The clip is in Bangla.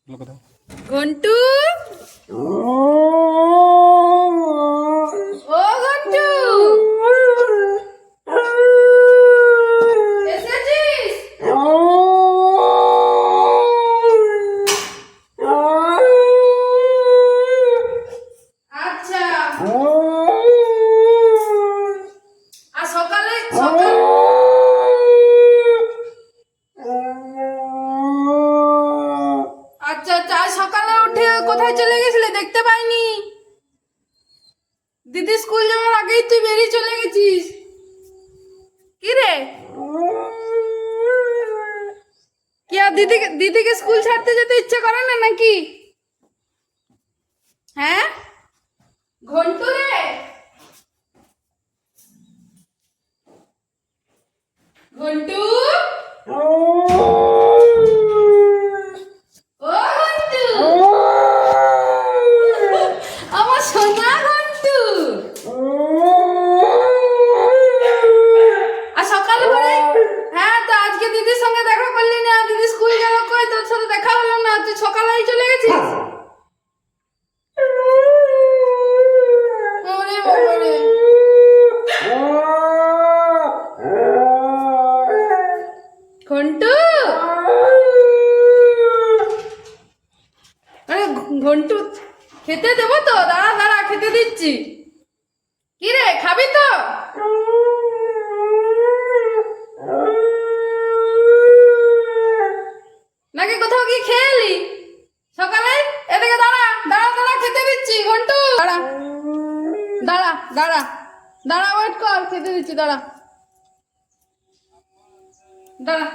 ঘন্টু, ও ঘন্টু, এসেছিস? আচ্ছা, আর সকালে আচ্ছা আচ্ছা, আজ সকালে উঠে কোথায় চলে গেছিলে? দেখতে পাইনি। দিদি স্কুল যাওয়ার আগেই তুই বেরিয়ে চলে গেছিস। কি রে, কি আর দিদিকে স্কুল ছাড়তে যেতে ইচ্ছে করে না নাকি? হ্যাঁ ঘন্টু রে, ঘন্টু, ও ঘন্টু, আমার সোনা ঘন্টু। আর সকালে পরে, হ্যাঁ তো আজকে দিদির সঙ্গে দেখা করলি না? দিদি স্কুল গেল কই, তোর সাথে দেখা হলো না, তুই সকালেই চলে গেছিস? ওরে বাবা রে, ঘন্টু, আরে ঘন্টু, খেতে দেবো তো, দাঁড়া দাঁড়া, খেতে দিচ্ছি। কি রে, খাবি তো? নাকি কোথাও কি খেয়ে এলি সকালে? এদিকে দাঁড়া দাঁড়া দাঁড়া, খেতে দিচ্ছি। ঘন্টু দাঁড়া দাঁড়া দাঁড়া দাঁড়া, ওয়েট কর, খেতে দিচ্ছি, দাঁড়া দাঁড়া।